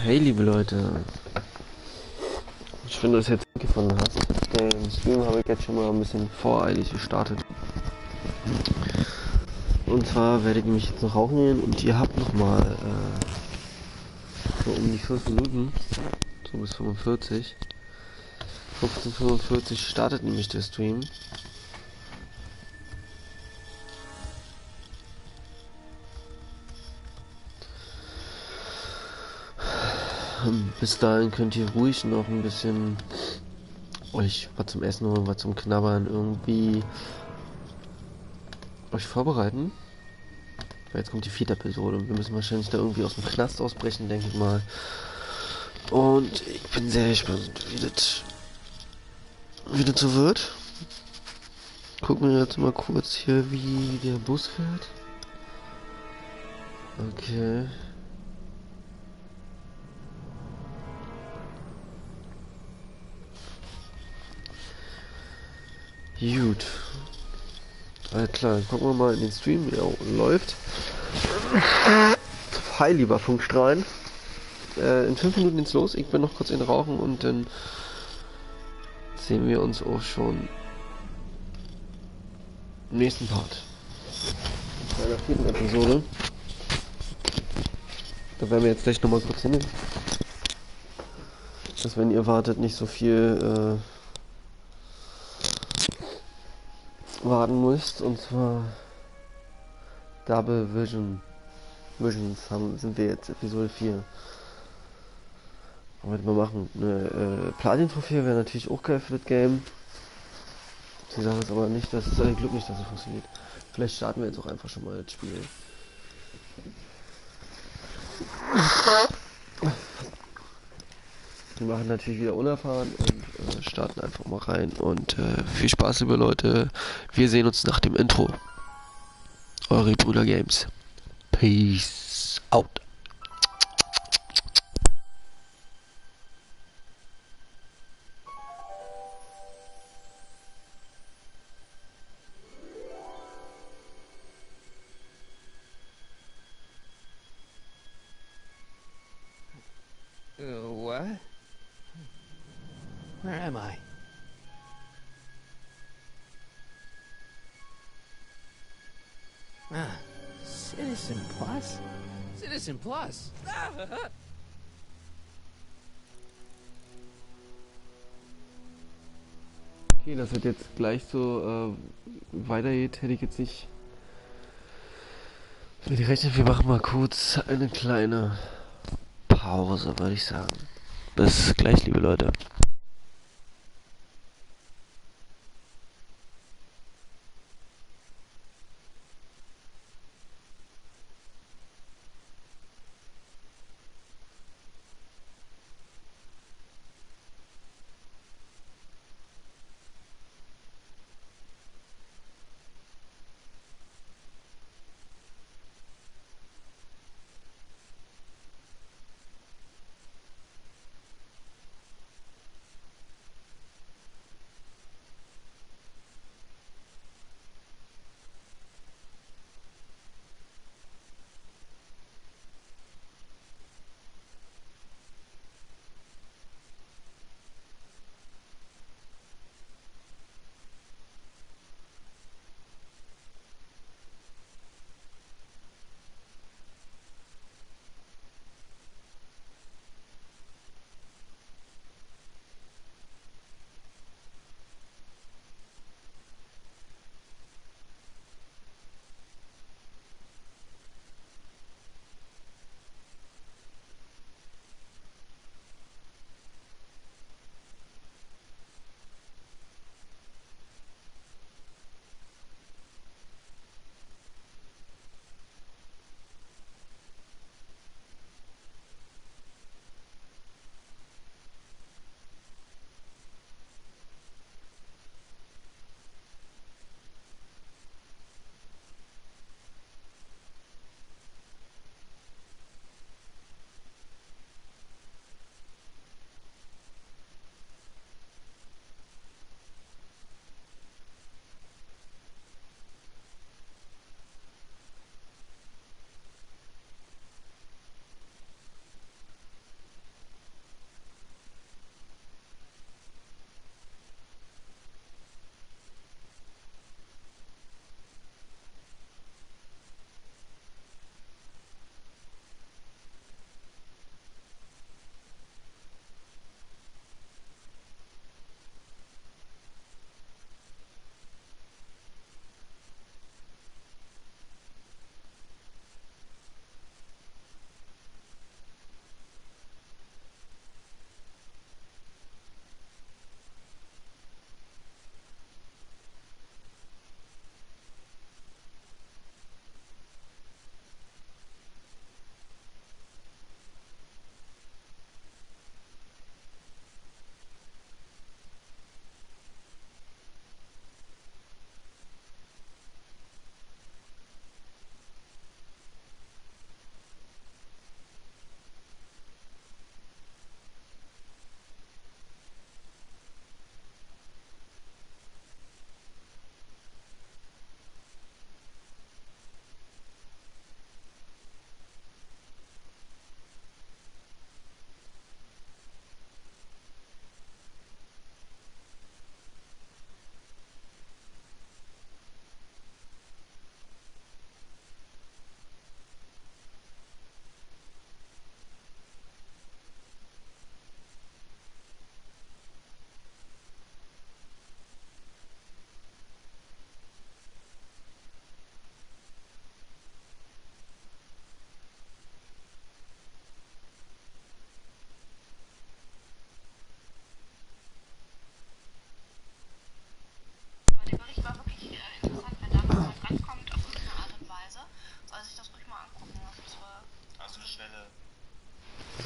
Hey liebe Leute, schön, dass du jetzt gefunden hast. Den Stream habe ich jetzt schon mal ein bisschen voreilig gestartet. Und zwar werde ich nämlich jetzt noch rauchen gehen und ihr habt nochmal so um die 5 Minuten, so bis 45. 15:45 startet nämlich der Stream. Bis dahin könnt ihr ruhig noch ein bisschen euch was zum Essen holen, was zum Knabbern, irgendwie euch vorbereiten. Weil jetzt kommt die 4. Episode. Wir müssen wahrscheinlich da irgendwie aus dem Knast ausbrechen, denke ich mal. Und ich bin sehr gespannt, wie das so wird. Gucken wir jetzt mal kurz hier, wie der Bus fährt. Okay. Gut. Alles klar, gucken wir mal in den Stream, wie er läuft. Hi, lieber Funkstrahlen. In 5 Minuten geht's los. Ich bin noch kurz in Rauchen und dann sehen wir uns auch schon im nächsten Part. Bei der 4. Episode. Da werden wir jetzt gleich nochmal kurz hin. Dass, wenn ihr wartet, nicht so viel warten müsst. Und zwar Double Visions sind wir jetzt, Episode 4. Was wir machen. Eine Platin-Trophäe wäre natürlich auch geil für das Game. Die Sache ist aber nicht, das ist glücklich, dass es funktioniert. Vielleicht starten wir jetzt auch einfach schon mal das Spiel. Wir machen natürlich wieder unerfahren und starten einfach mal rein. Und viel Spaß, liebe Leute. Wir sehen uns nach dem Intro. Eure Gebrüder Games. Peace out. What? Where am I? Ah, Citizen Plus? Citizen Plus! Okay, dass es jetzt gleich so weitergeht, hätte ich jetzt nicht mit gerechnet. Wir machen mal kurz eine kleine Pause, würde ich sagen. Bis gleich, liebe Leute.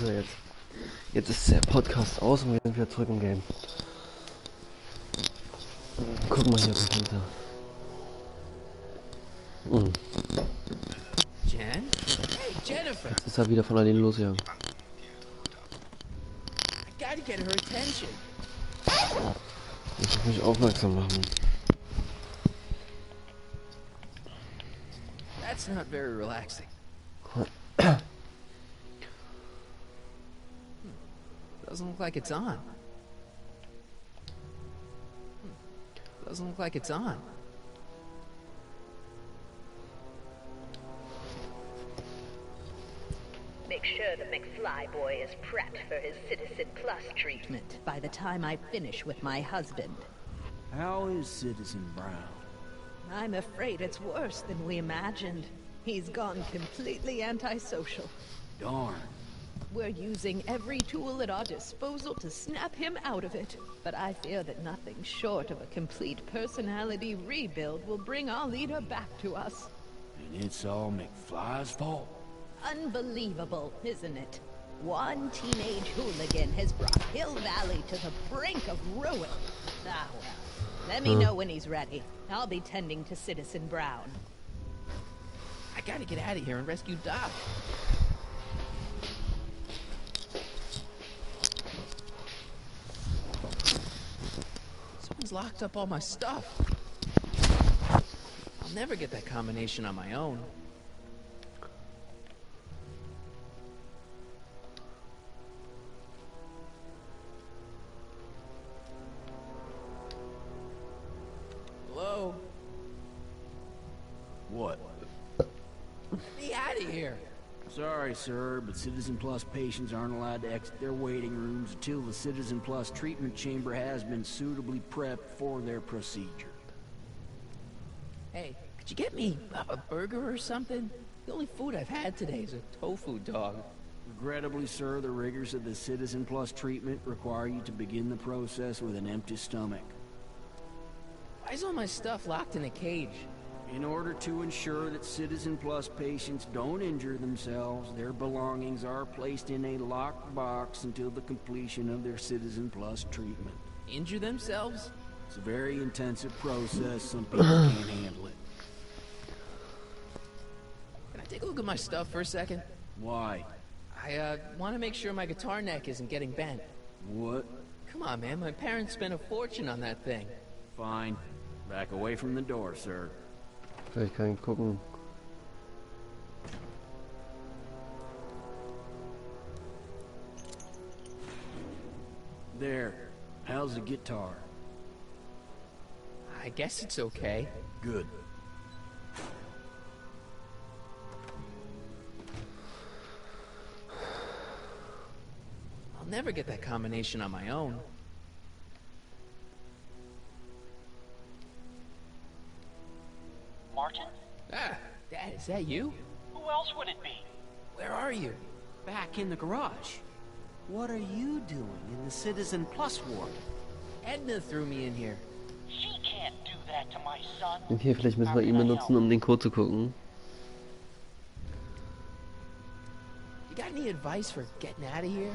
So, jetzt ist der Podcast aus und wir sind wieder zurück im Game. Guck mal hier auf den Fenster. Jen? Hey, Jennifer! Jetzt ist er wieder von alleine losgegangen. I gotta get her attention. Ich muss mich aufmerksam machen. That's not very relaxing. Doesn't look like it's on. Doesn't look like it's on. Make sure the McFly boy is prepped for his Citizen Plus treatment by the time I finish with my husband. How is Citizen Brown? I'm afraid it's worse than we imagined. He's gone completely antisocial. Darn. We're using every tool at our disposal to snap him out of it. But I fear that nothing short of a complete personality rebuild will bring our leader back to us. And it's all McFly's fault? Unbelievable, isn't it? One teenage hooligan has brought Hill Valley to the brink of ruin. Ah, well. Let me know when he's ready. I'll be tending to Citizen Brown. I gotta get out of here and rescue Doc. Someone's locked up all my stuff. I'll never get that combination on my own. Hello? What? Get me out of here. Sorry, sir, but Citizen Plus patients aren't allowed to exit their waiting rooms until the Citizen Plus treatment chamber has been suitably prepped for their procedure. Hey, could you get me a burger or something? The only food I've had today is a tofu dog. Regrettably, sir, the rigors of the Citizen Plus treatment require you to begin the process with an empty stomach. Why is all my stuff locked in a cage? In order to ensure that Citizen Plus patients don't injure themselves, their belongings are placed in a locked box until the completion of their Citizen Plus treatment. Injure themselves? It's a very intensive process. Some people can't handle it. Can I take a look at my stuff for a second? Why? I want to make sure my guitar neck isn't getting bent. What? Come on, man. My parents spent a fortune on that thing. Fine. Back away from the door, sir. Vielleicht kann ich gucken. There. How's the guitar? I guess it's okay. Good. I'll never get that combination on my own. Martin? Ah, Dad, is that you? Who else would it be? Where are you? Back in the garage. What are you doing in the Citizen Plus ward? Edna threw me in here. She can't do that to my son. Okay, vielleicht müssen wir ihn benutzen, um den Code zu gucken. You got any advice for getting out of here?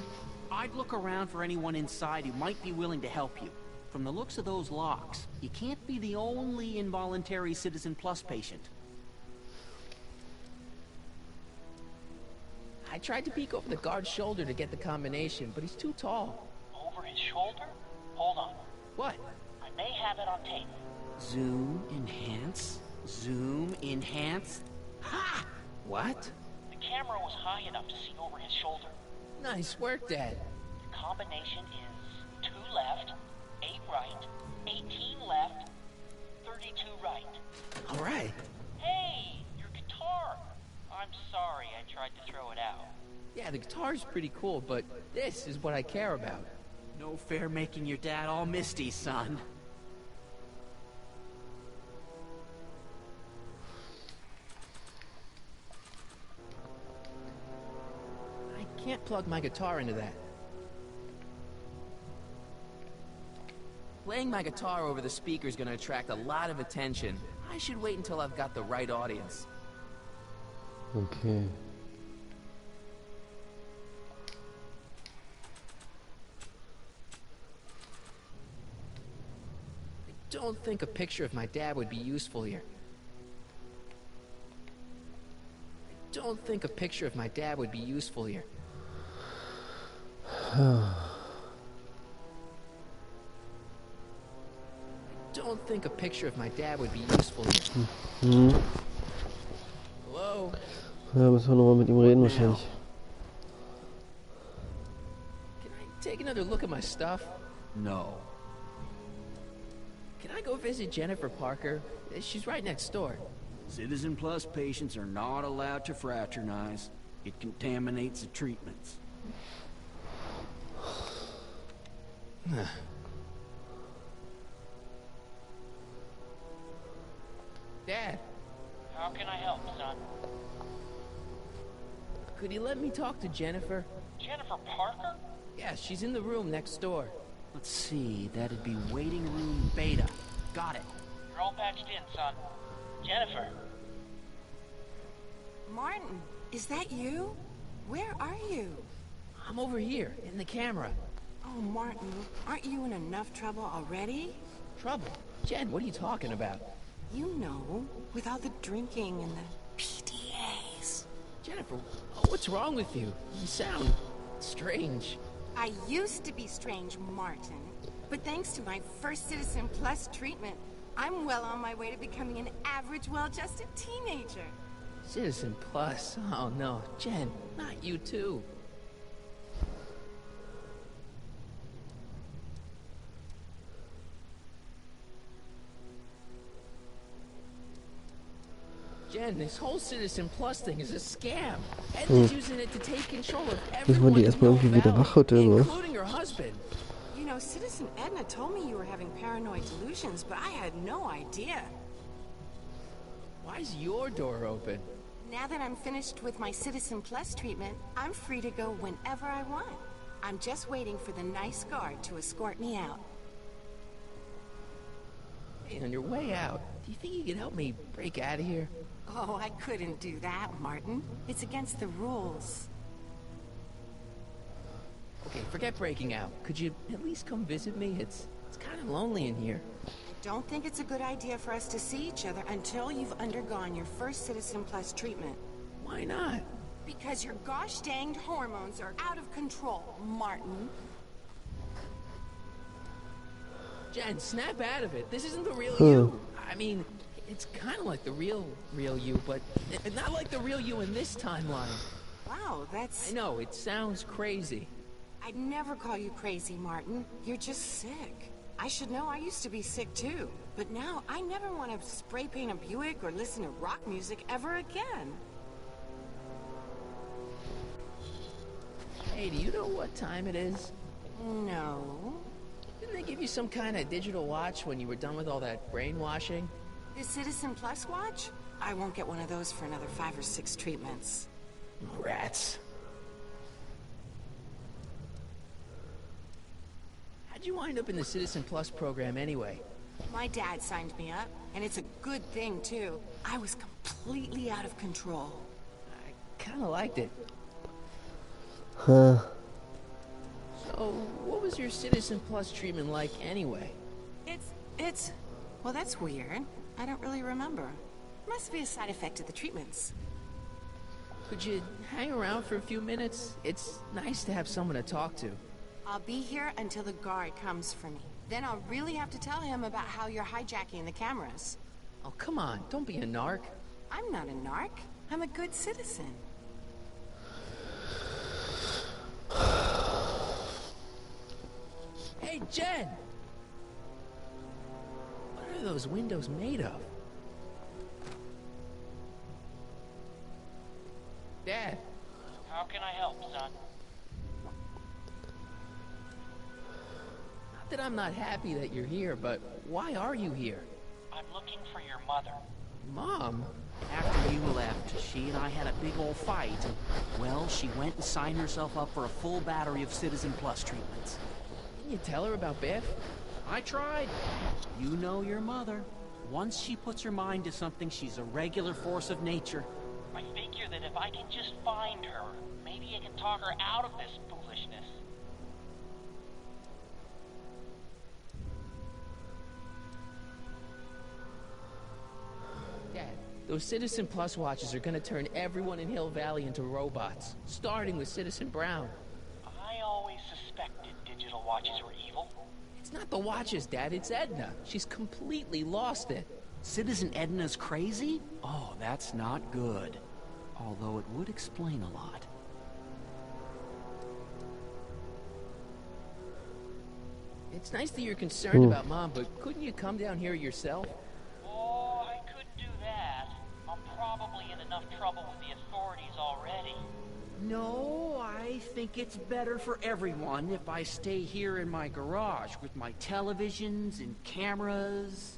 I'd look around for anyone inside who might be willing to help you. From the looks of those locks, you can't be the only involuntary Citizen Plus patient. I tried to peek over the guard's shoulder to get the combination, but he's too tall. Over his shoulder? Hold on. What? I may have it on tape. Zoom, enhance, zoom, enhance. Ha! What? The camera was high enough to see over his shoulder. Nice work, Dad. The combination is 2 left, 8 right, 18 left, 32 right. All right. Hey, your guitar! I'm sorry I tried to throw it out. Yeah, the guitar's pretty cool, but this is what I care about. No fair making your dad all misty, son. I can't plug my guitar into that. Playing my guitar over the speaker is going to attract a lot of attention. I should wait until I've got the right audience. Okay. Don't think a picture of my dad would be useful here. Don't think a picture of my dad would be useful here. Don't think a picture of my dad would be useful here. Hello? Ja, müssen wir nochmal mit ihm reden wahrscheinlich. Can I take another look at my stuff? No. Can I go visit Jennifer Parker? She's right next door. Citizen Plus patients are not allowed to fraternize. It contaminates the treatments. Dad, How can I help, son? could you let me talk to Jennifer? Jennifer Parker? Yeah, she's in the room next door. Let's see, that'd be waiting room beta. Got it. You're all patched in, son. Jennifer. Martin, is that you? Where are you? I'm over here, in the camera. Oh, Martin, aren't you in enough trouble already? Trouble? Jen, what are you talking about? You know, with all the drinking and the PDAs. Jennifer, what's wrong with you? You sound strange. I used to be strange, Martin. But thanks to my first Citizen Plus treatment, I'm well on my way to becoming an average, well-adjusted teenager. Citizen Plus? Oh no, Jen, not you too. Jen, this whole Citizen Plus thing is a scam. Edna's using it to take control of Müssen wir die everyone erstmal irgendwie wieder wachrütteln, oder? including her husband. You know, Citizen Edna told me you were having paranoid delusions, but I had no idea. Why's your door open? Now that I'm finished with my Citizen Plus treatment, I'm free to go whenever I want. I'm just waiting for the nice guard to escort me out. Hey, on your way out, do you think you could help me break out of here? Oh, I couldn't do that, Martin. It's against the rules. Okay, forget breaking out. Could you at least come visit me? It's kind of lonely in here. I don't think it's a good idea for us to see each other until you've undergone your first Citizen Plus treatment. Why not? Because your gosh danged hormones are out of control, Martin. Jen, snap out of it. This isn't the real you. I mean, it's kind of like the real you, but not like the real you in this timeline. Wow, that's... I know, it sounds crazy. I'd never call you crazy, Martin. You're just sick. I should know, I used to be sick too. But now, I never want to spray paint a Buick or listen to rock music ever again. Hey, do you know what time it is? No. Didn't they give you some kind of digital watch when you were done with all that brainwashing? The Citizen Plus watch? I won't get one of those for another 5 or 6 treatments. Rats. How'd you wind up in the Citizen Plus program anyway? My dad signed me up, and it's a good thing, too. I was completely out of control. I kind of liked it. Huh. So, what was your Citizen Plus treatment like anyway? It's... Well, that's weird. I don't really remember. Must be a side effect of the treatments. Could you hang around for a few minutes? It's nice to have someone to talk to. I'll be here until the guard comes for me. Then I'll really have to tell him about how you're hijacking the cameras. Oh, come on. Don't be a narc. I'm not a narc. I'm a good citizen. Hey, Jen! What are those windows made of? Dad, How can I help, son? not that I'm not happy that you're here, but why are you here? I'm looking for your mother. Mom? After you left, she and I had a big old fight. Well, she went and signed herself up for a full battery of Citizen Plus treatments. Didn't you tell her about Biff? I tried. You know your mother. Once she puts her mind to something, she's a regular force of nature. I figure that if I can just find her, maybe I can talk her out of this foolishness. Those Citizen Plus watches are gonna turn everyone in Hill Valley into robots, starting with Citizen Brown. I always suspected digital watches were evil. It's not the watches, Dad, it's Edna. She's completely lost it. Citizen Edna's crazy? Oh, that's not good. Although it would explain a lot. It's nice that you're concerned about Mom, but couldn't you come down here yourself? Oh, I couldn't do that. I'm probably in enough trouble with the authorities already. No, I think it's better for everyone if I stay here in my garage with my televisions and cameras.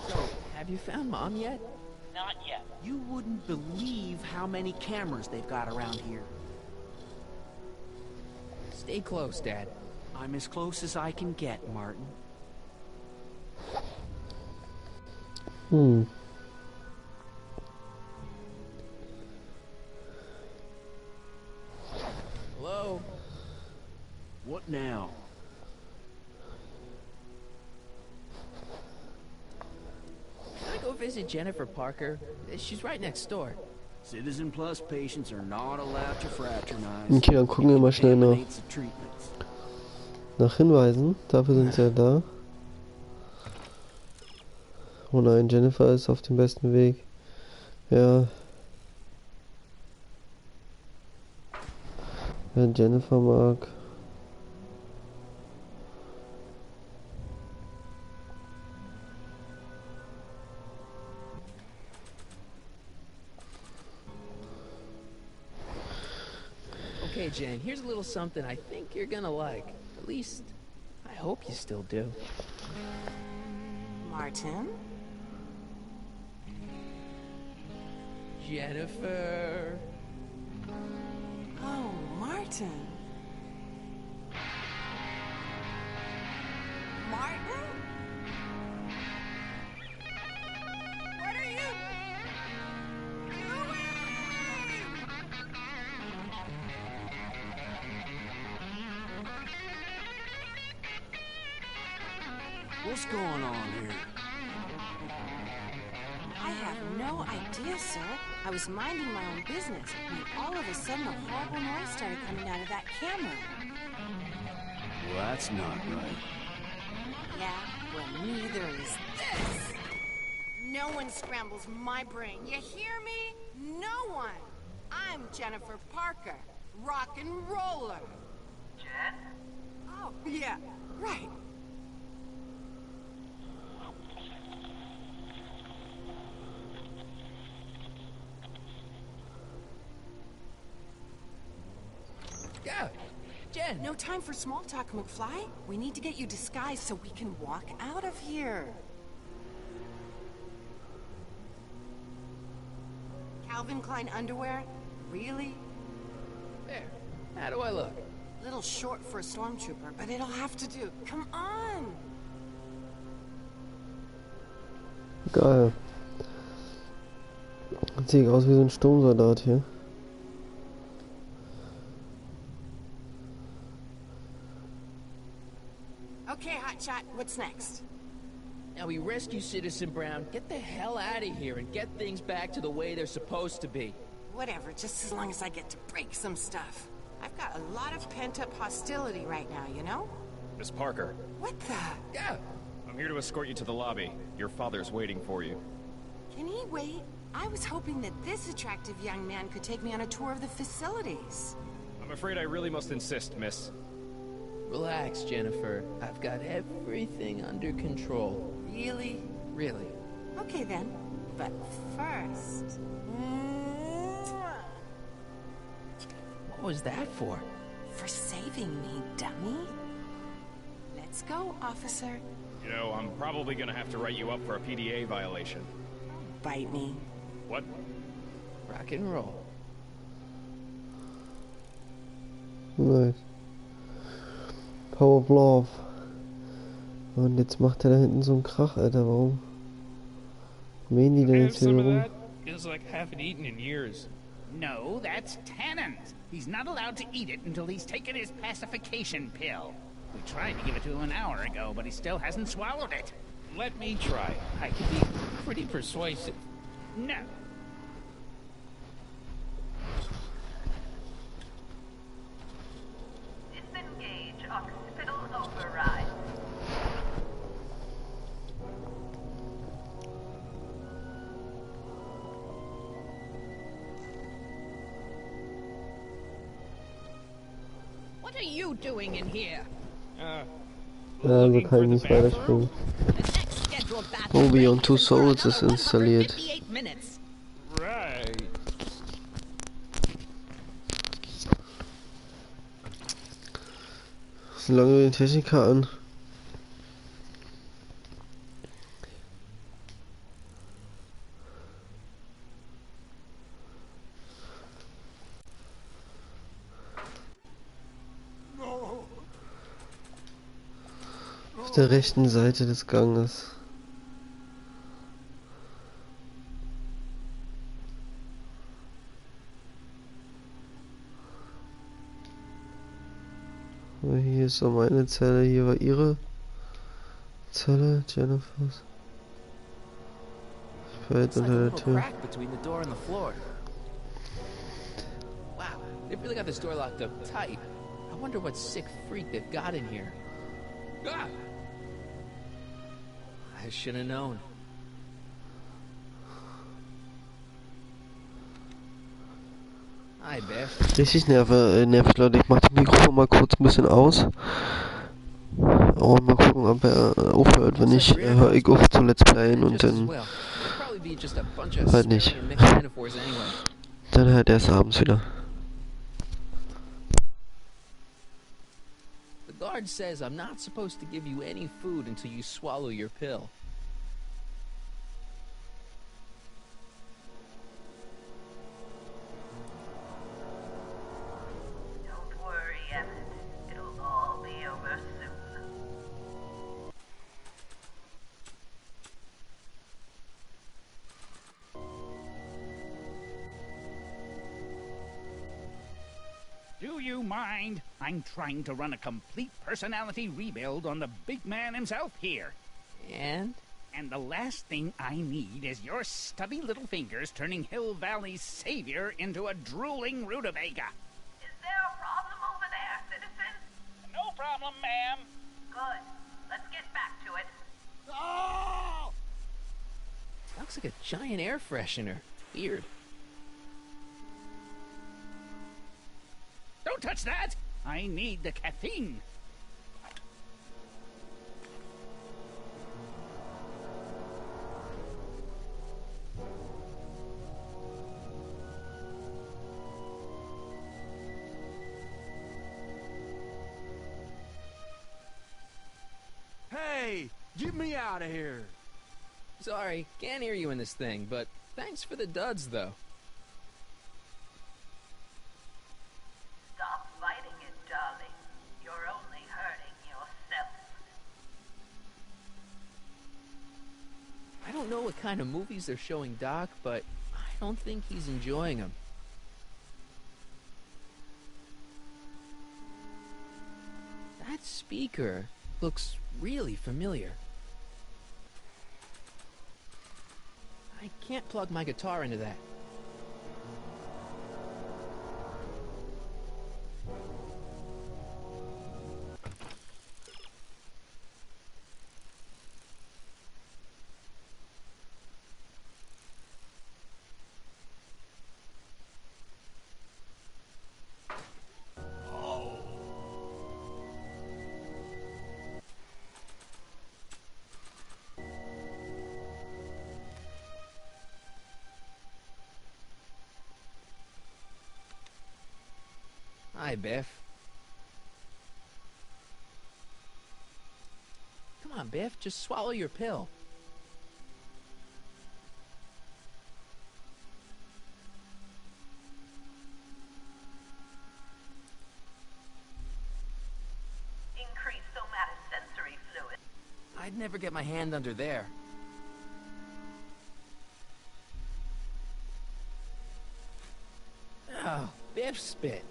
So, have you found Mom yet? Not yet. You wouldn't believe how many cameras they've got around here. Stay close, Dad. I'm as close as I can get, Martin. Hello? What now? Can I go visit Jennifer Parker? She's right next door. Citizen Plus patients are not allowed to fraternize. Okay, dann gucken wir mal schnell Contaminates the treatments. nach Hinweisen. Dafür sind sie ja da. Oh nein, Jennifer ist auf dem besten Weg. Ja. Wer Jennifer mag. Okay, Jen, here's a little something I think you're gonna like. At least, I hope you still do. Martin? Jennifer. Oh, Martin. Martin? What are you doing? What's going on here? I have no idea, sir. I was minding my own business when all of a sudden a horrible noise started coming out of that camera. Well, that's not right. Yeah, well, neither is this. No one scrambles my brain. You hear me? No one. I'm Jennifer Parker, rock and roller. Jen? Oh, yeah, right. Yeah, Jen. No time for small talk, McFly. We need to get you disguised so we can walk out of here. Calvin Klein underwear? Really? There. How do I look? Little short for a stormtrooper, but it'll have to do. Come on! Geil. Sieht aus wie so ein Sturmsoldat hier. Okay, Hotshot, what's next? Now we rescue Citizen Brown, get the hell out of here, and get things back to the way they're supposed to be. Whatever, just as long as I get to break some stuff. I've got a lot of pent-up hostility right now, you know? Miss Parker, What the? Yeah. I'm here to escort you to the lobby. Your father's waiting for you. Can he wait? I was hoping that this attractive young man could take me on a tour of the facilities. I'm afraid I really must insist, miss. Relax, Jennifer. I've got everything under control. Really? Really. Okay then. But first... What was that for? For saving me, dummy. Let's go, officer. You know, I'm probably gonna have to write you up for a PDA violation. Bite me. What? Rock and roll. Nice. Power of Love. Und jetzt macht er da hinten so einen Krach, Alter. Warum mähen die denn jetzt hier so rum? Feels like I haven't eaten in years. No, that's Tannen's. He's not allowed to eat it until he's taken his pacification pill. We tried to give it to him an hour ago, but he still hasn't swallowed it. Let me try. I can be pretty persuasive. No. Disengage occipital override. What are you doing in here? Also kann ich nicht weiterspringen. Oh, Beyond Two Souls ist installiert. Right. Solange wir den Techniker an. Auf der rechten Seite des Ganges. Hier ist so meine Zelle, hier war ihre Zelle, Jennifers. Ich war jetzt unter der Tür. Wow, they've really got this door locked up tight. I wonder what sick freak they've got in here. Ah! I should have known. Hi, Biff. Richtig nervig, Leute. Ich mach das Mikrofon mal kurz ein bisschen aus. Und mal gucken, ob er aufhört. Wenn nicht, höre ich auf zu Let's Playen und dann halt nicht. Dann halt erst abends wieder. The guard says I'm not supposed to give you any food until you swallow your pill. Don't worry, Emmett. It'll all be over soon. Do you mind? I'm trying to run a complete personality rebuild on the big man himself here. And? And the last thing I need is your stubby little fingers turning Hill Valley's savior into a drooling rutabaga. Is there a problem over there, citizen? No problem, ma'am. Good. Let's get back to it. Oh! Looks like a giant air freshener. Weird. Don't touch that! I need the caffeine. Hey, get me out of here. Sorry, can't hear you in this thing, but thanks for the duds, though. Stop fighting it, darling. You're only hurting yourself. I don't know what kind of movies they're showing Doc, but I don't think he's enjoying them. That speaker looks really familiar. I can't plug my guitar into that. Hi, Biff. Come on, Biff, just swallow your pill. Increase somatosensory fluid. I'd never get my hand under there. Oh, Biff spit.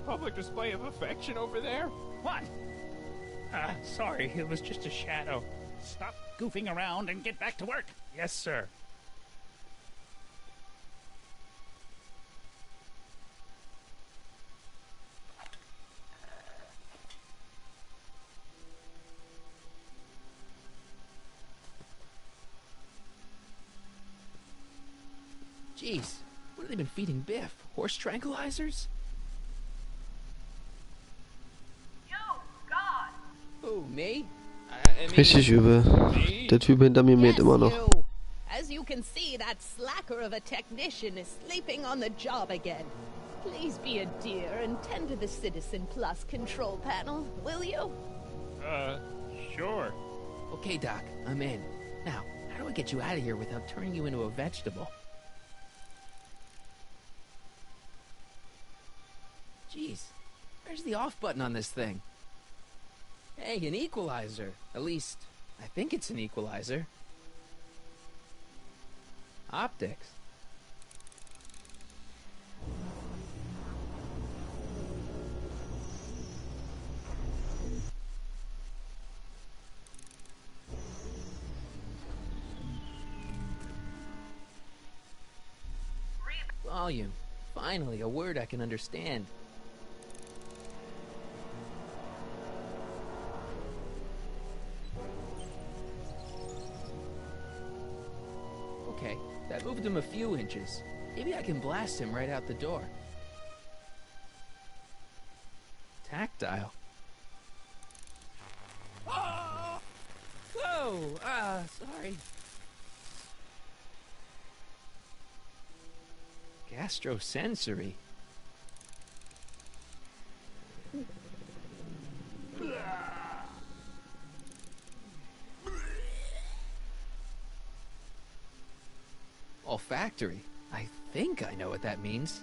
public display of affection over there? What? Sorry, it was just a shadow. Stop goofing around and get back to work. Yes, sir. Jeez, what have they been feeding Biff? Horse tranquilizers? Who, me? I mean, Richtig übel. Der Typ hinter mir mäht immer noch. You. As you can see, that slacker of a technician is sleeping on the job again. Please be a dear and tend to the Citizen Plus control panel, will you? Sure. Okay, Doc, I'm in. Now, how do I get you out of here without turning you into a vegetable? Jeez, where's the off button on this thing? Hey, an equalizer. At least, I think it's an equalizer. Optics. Volume. Finally, a word I can understand. Okay, that moved him a few inches. Maybe I can blast him right out the door. Tactile. Oh! Whoa! Sorry. Gastrosensory. Olfactory. I think I know what that means.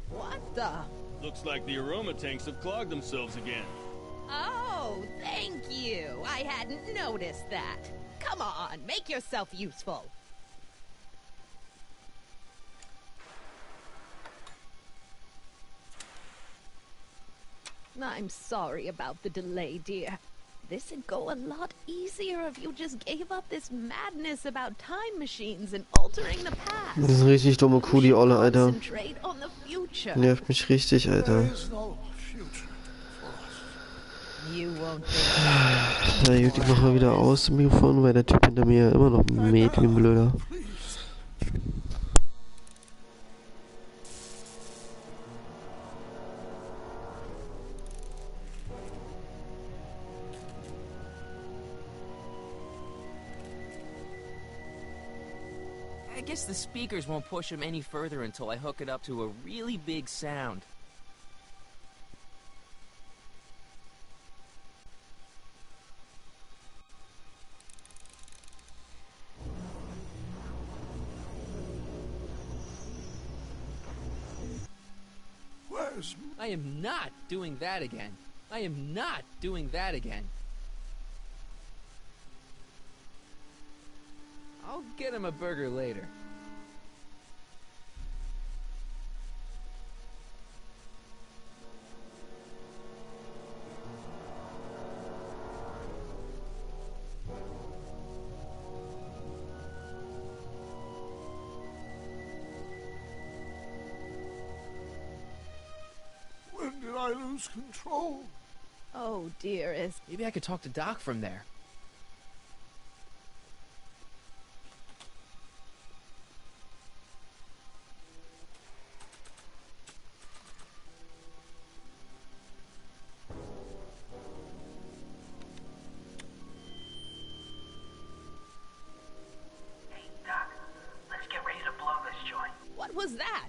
What the? Looks like the aroma tanks have clogged themselves again. Oh, thank you. I hadn't noticed that. Come on, make yourself useful. I'm sorry about the delay, dear. This'd go a lot easier if you just gave up this madness about time machines and altering the past. Das ist eine richtig dumme Kuh, die Olle, Alter. Concentrate on the future. Nervt mich richtig, Alter. You won't Na gut, ich mach mal wieder aus dem Mikrofon, weil der Typ hinter mir immer noch mäht wie ein Blöder. I guess the speakers won't push him any further until I hook it up to a really big sound. I am not doing that again. I am not doing that again. I'll get him a burger later. When did I lose control? Oh, dearest. Maybe I could talk to Doc from there. What was that?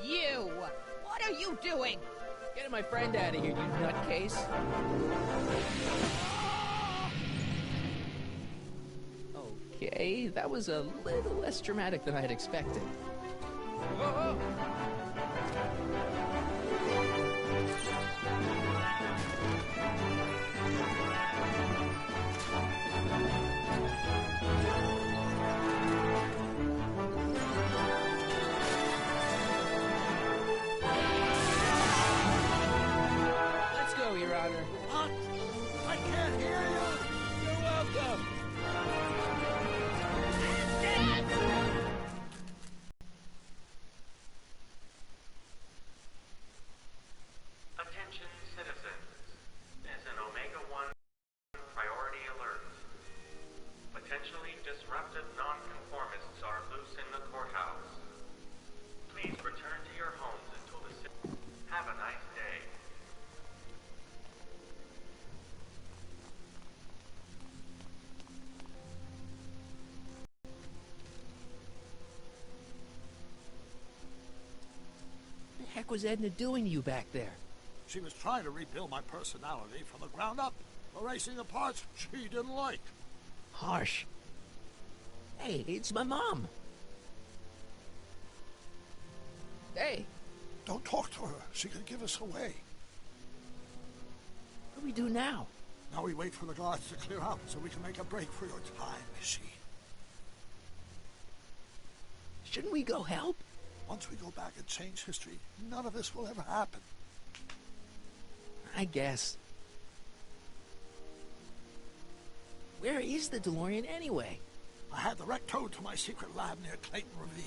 You! What are you doing? Getting my friend out of here, you nutcase. Okay, that was a little less dramatic than I had expected. Whoa! was Edna doing to you back there? She was trying to rebuild my personality from the ground up, erasing the parts she didn't like. Harsh. Hey, it's my mom. Hey. Don't talk to her. She could give us away. What do we do now? Now we wait for the guards to clear out so we can make a break for your time machine. Shouldn't we go help? Once we go back and change history, none of this will ever happen. I guess. Where is the DeLorean anyway? I had the wreck towed to my secret lab near Clayton Ravine.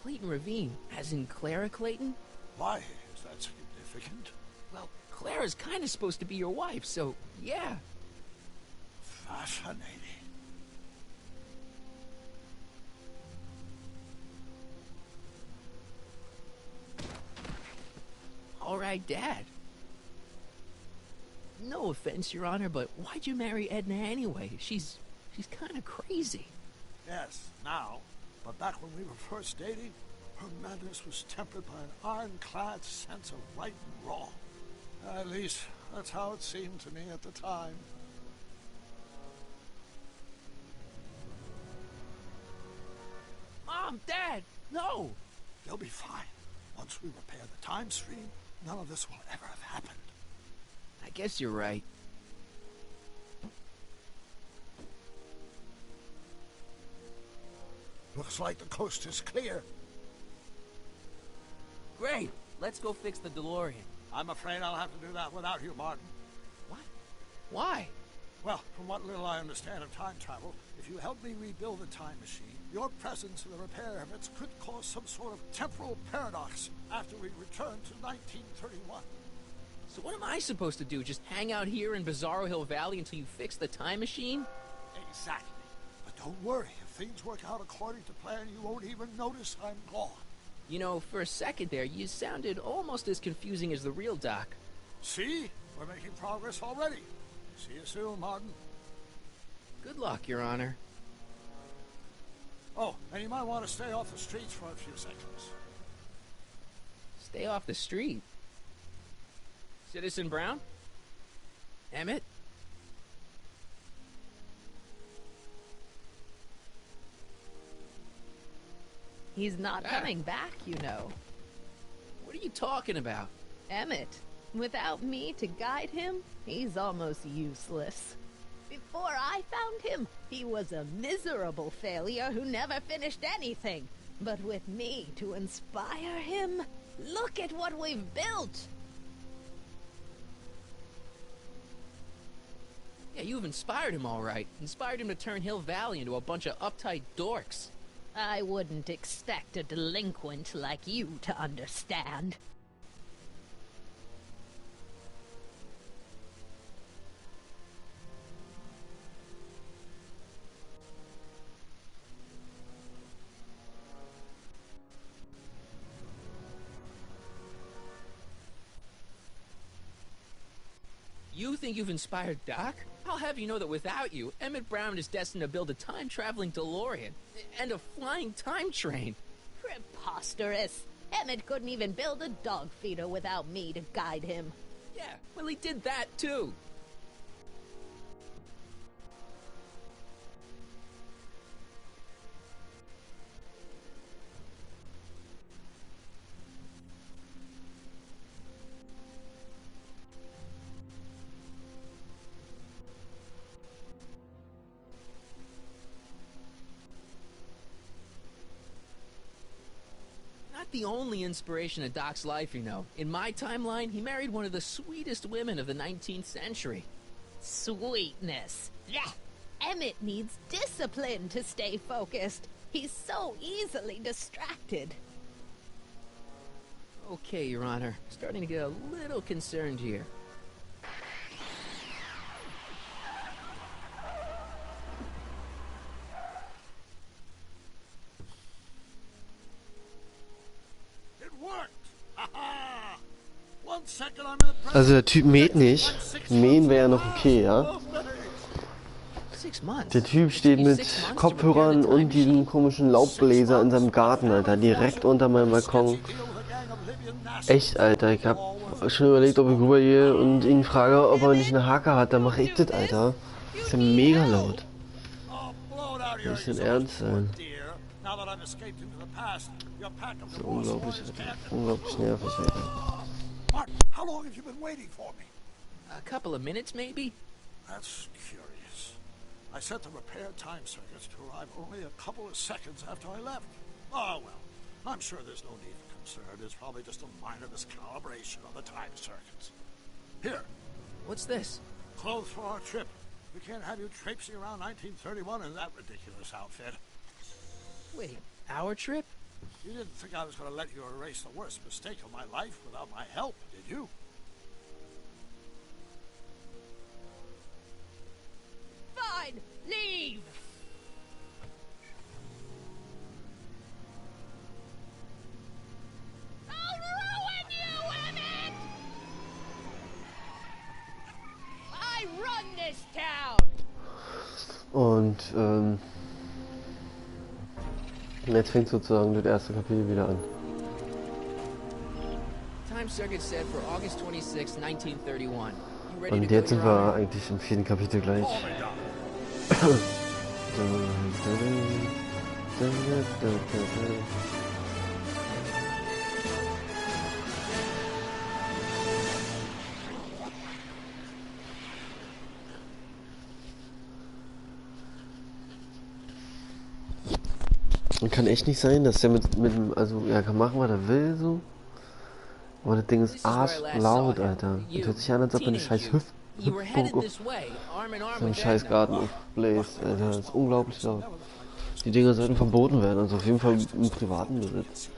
Clayton Ravine? As in Clara Clayton? Why is that significant? Well, Clara's kind of supposed to be your wife, so yeah. Fascinating. All right, Dad. No offense, Your Honor, but why'd you marry Edna anyway? She's kind of crazy. Yes, now. But back when we were first dating, her madness was tempered by an ironclad sense of right and wrong. At least, that's how it seemed to me at the time. Mom, Dad, no! They'll be fine. Once we repair the time stream, none of this will ever have happened. I guess you're right. Looks like the coast is clear. Great! Let's go fix the DeLorean. I'm afraid I'll have to do that without you, Martin. What? Why? Well, from what little I understand of time travel, if you help me rebuild the time machine, your presence in the repair efforts could cause some sort of temporal paradox after we return to 1931. So what am I supposed to do? Just hang out here in Bizarro Hill Valley until you fix the time machine? Exactly. But don't worry. If things work out according to plan, you won't even notice I'm gone. You know, for a second there, you sounded almost as confusing as the real Doc. See? We're making progress already. See you soon, Martin. Good luck, Your Honor. Oh, and you might want to stay off the streets for a few seconds. Stay off the street? Citizen Brown? Emmett? He's not coming back, you know. What are you talking about? Emmett. Without me to guide him, he's almost useless. Before I found him, he was a miserable failure who never finished anything. But with me to inspire him, look at what we've built! Yeah, you've inspired him all right. Inspired him to turn Hill Valley into a bunch of uptight dorks. I wouldn't expect a delinquent like you to understand. You think you've inspired Doc? I'll have you know that without you, Emmett Brown is destined to build a time-traveling DeLorean and a flying time train. Preposterous. Emmett couldn't even build a dog feeder without me to guide him. Yeah, well, he did that, too. The only inspiration of Doc's life, you know. In my timeline, he married one of the sweetest women of the 19th century. Sweetness. Yeah. Emmett needs discipline to stay focused. He's so easily distracted. Okay, Your Honor. Starting to get a little concerned here. Also der Typ mäht nicht. Mähen wäre ja noch okay, ja? Der Typ steht mit Kopfhörern und diesem komischen Laubbläser in seinem Garten, Alter. Direkt unter meinem Balkon. Echt, Alter, ich hab schon überlegt, ob ich rübergehe und ihn frage, ob er nicht eine Hake hat. Dann mache ich das, Alter. Das ist ja mega laut. Nicht denn ernst sein. Das ist unglaublich, Alter. Unglaublich nervig, Alter. Martin, how long have you been waiting for me? A couple of minutes, maybe? That's curious. I set the repair time circuits to arrive only a couple of seconds after I left. Oh, well, I'm sure there's no need for concern. It's probably just a minor miscalibration on the time circuits. Here. What's this? Clothes for our trip. We can't have you traipsing around 1931 in that ridiculous outfit. Wait, our trip? You didn't think I was going to let you erase the worst mistake of my life without my help, did you? Fine, leave! I'll ruin you, Emmett! I run this town! Und, jetzt fängt sozusagen das erste Kapitel wieder an. Time circuit set for August 26, 1931. Und jetzt sind wir eigentlich im 4. Kapitel gleich. Und kann echt nicht sein, dass der also er kann machen, was er will, so. Aber das Ding ist arschlaut, Alter. Das hört sich an, als ob er eine scheiß Hüpfburg auf so einen scheiß Garten aufbläst, Alter. Das ist unglaublich laut. Die Dinger sollten verboten werden, also auf jeden Fall im privaten Besitz.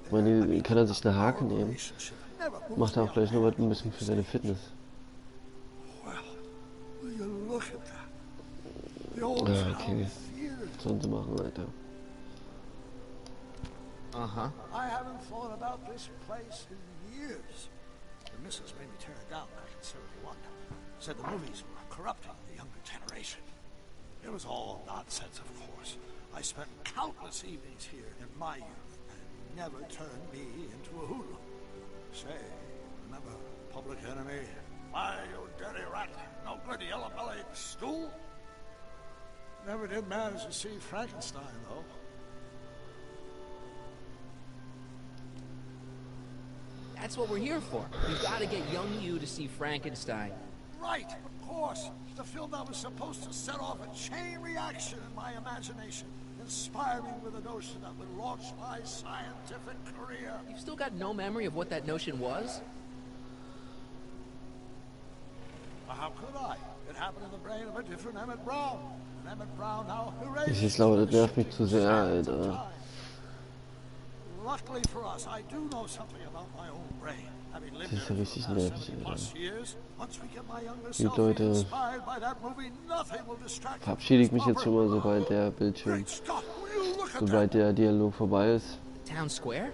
Ich meine, die kann er sich eine Hake nehmen. Macht er auch gleich noch ein bisschen für seine Fitness. Ja, okay. Sollen sie machen, Alter. I haven't thought about this place in years. The missus made me tear it down back in '71. Said the movies were corrupting the younger generation. It was all nonsense, of course. I spent countless evenings here in my youth, and it never turned me into a hoodlum. Say, remember Public Enemy? Why, you dirty rat, no good yellow-bellied stool? Never did manage to see Frankenstein, though. That's what we're here for. We've got to get young you to see Frankenstein. Right, of course. The film that was supposed to set off a chain reaction in my imagination, inspire me with a notion that would launch my scientific career. You've still got no memory of what that notion was? Well, how could I? It happened in the brain of a different Emmett Brown. And Emmett Brown now Das ist laut, das nervt mich zu sehr, Alter. Luckily for us, I do know something about my own brain. Having lived Das ist ja richtig nervig, Alter. Gut, Leute. Verabschiede ich mich jetzt schon mal, sobald der Bildschirm, sobald der Dialog vorbei ist. Town Square?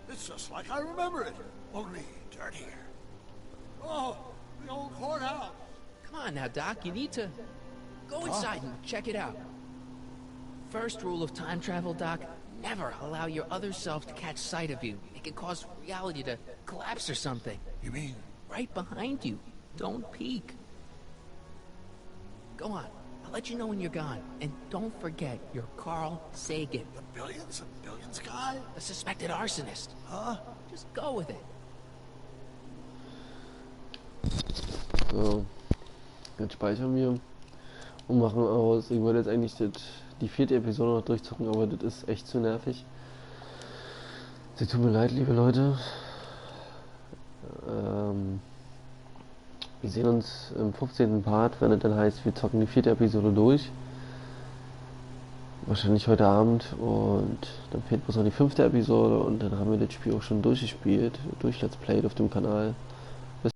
It's just like I remember it, only dirtier. Oh, the old courthouse. Come on now, Doc. You need to go inside and check it out. First rule of time travel, Doc. Never allow your other self to catch sight of you. It can cause reality to collapse or something. You mean? Right behind you. Don't peek. Go on. I'll let you know when you're gone. And don't forget, you're Carl Sagan. The billions and billions guy? The suspected arsonist. Huh? Just go with it. So. Jetzt speichern wir und machen aus. Ich wollte jetzt eigentlich die 4. Episode noch durchzocken, aber das ist echt zu nervig. Sie tut mir leid, liebe Leute. Wir sehen uns im 15. Part, wenn es dann heißt, wir zocken die 4. Episode durch. Wahrscheinlich heute Abend, und dann fehlt bloß noch die 5. Episode und dann haben wir das Spiel auch schon durchgespielt, durch Let's Play auf dem Kanal.